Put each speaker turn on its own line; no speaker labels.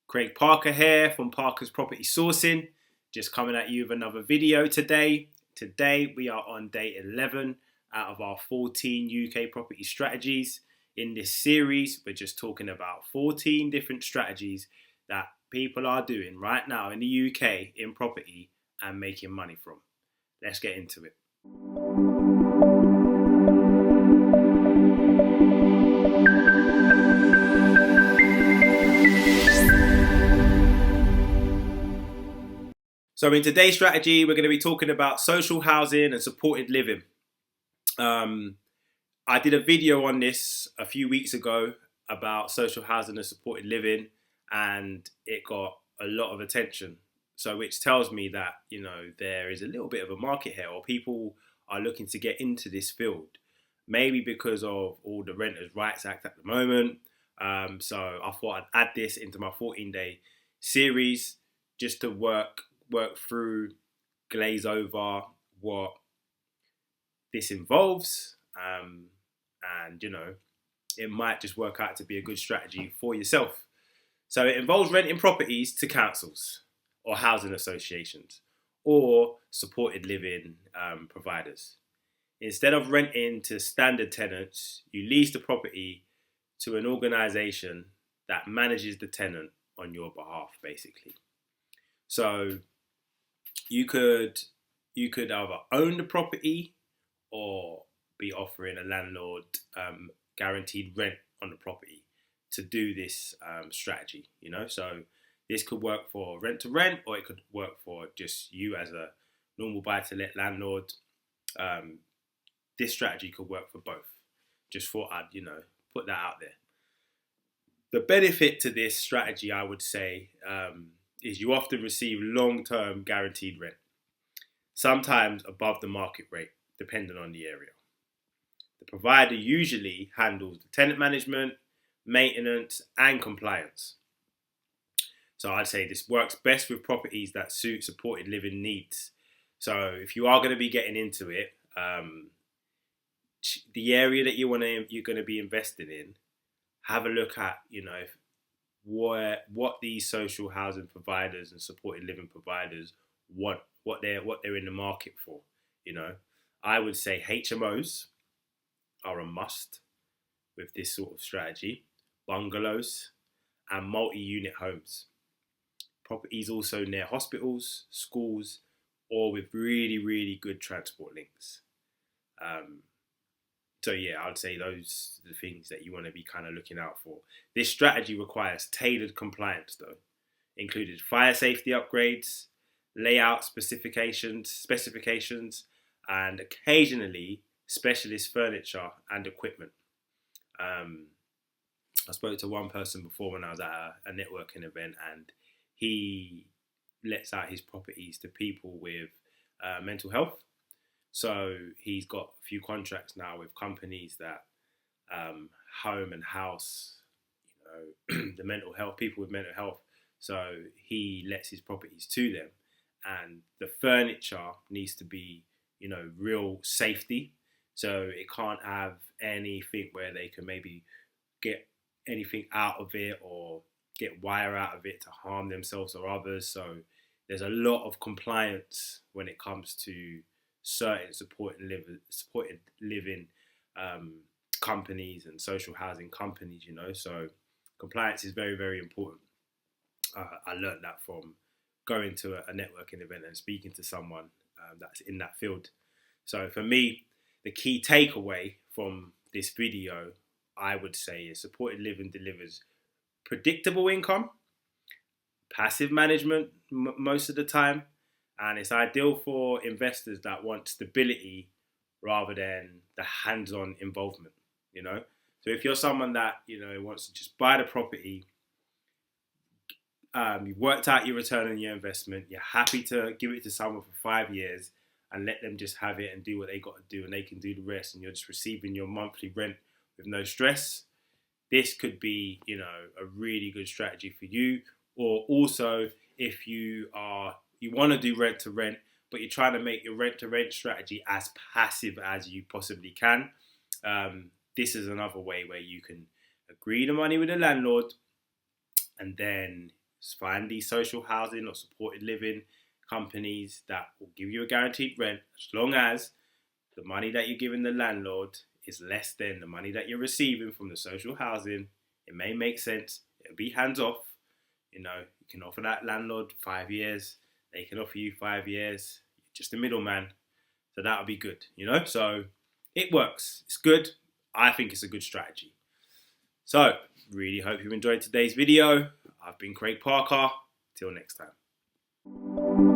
Craig Parker here from Parker's Property Sourcing, just coming at you with another video today. Today we are on day 11 out of our 14 UK property strategies. In this series, we're just talking about 14 different strategies that people are doing right now in the UK in property and making money from. Let's get into it. So in today's strategy, we're going to be talking about social housing and supported living. I did a video on this a few weeks ago about social housing and supported living, and it got a lot of attention. So which tells me that, there is a little bit of a market here, or people are looking to get into this field. Maybe because of all the Renters' Rights Act at the moment. So I thought I'd add this into my 14-day series just to work through, glaze over what this involves, and it might just work out to be a good strategy for yourself. So it involves renting properties to councils or housing associations or supported living providers. Instead of renting to standard tenants, you lease the property to an organisation that manages the tenant on your behalf, basically. So you could either own the property or be offering a landlord guaranteed rent on the property to do this strategy, So this could work for rent to rent, or it could work for just you as a normal buy-to-let landlord. This strategy could work for both. Just thought I'd, put that out there. The benefit to this strategy, I would say, is you often receive long-term guaranteed rent, sometimes above the market rate, depending on the area. The provider usually handles the tenant management, maintenance, and compliance. So I'd say this works best with properties that suit supported living needs. So if you are going to be getting into it, the area that you're going to be investing in, have a look at, what these social housing providers and supported living providers want, what they're in the market for. I would say HMOs are a must with this sort of strategy. Bungalows and multi-unit homes. Properties also near hospitals, schools, or with really, really good transport links. So yeah, I'd say those are the things that you want to be kind of looking out for. This strategy requires tailored compliance though, including fire safety upgrades, layout specifications, and occasionally specialist furniture and equipment. I spoke to one person before when I was at a networking event, and he lets out his properties to people with mental health. So he's got a few contracts now with companies that home and house, the mental health, people with mental health. So he lets his properties to them, and the furniture needs to be, real safety. So it can't have anything where they can maybe get anything out of it or get wire out of it to harm themselves or others. So there's a lot of compliance when it comes to certain supported living companies and social housing companies, So compliance is very, very important. I learned that from going to a networking event and speaking to someone that's in that field. So for me, the key takeaway from this video, I would say, is supported living delivers predictable income, passive management most of the time, and it's ideal for investors that want stability rather than the hands-on involvement, So if you're someone that, wants to just buy the property, you've worked out your return on your investment, you're happy to give it to someone for 5 years and let them just have it and do what they got to do, and they can do the rest, and you're just receiving your monthly rent with no stress, this could be, a really good strategy for you. Or also, if you want to do rent to rent, but you're trying to make your rent to rent strategy as passive as you possibly can, this is another way where you can agree the money with the landlord, and then find these social housing or supported living companies that will give you a guaranteed rent as long as the money that you're giving the landlord is less than the money that you're receiving from the social housing. It may make sense. It'll be hands off. You can offer that landlord 5 years. They can offer you 5 years. You're just a middleman. So that'll be good, So it works. It's good. I think it's a good strategy. So, really hope you enjoyed today's video. I've been Craig Parker. Till next time.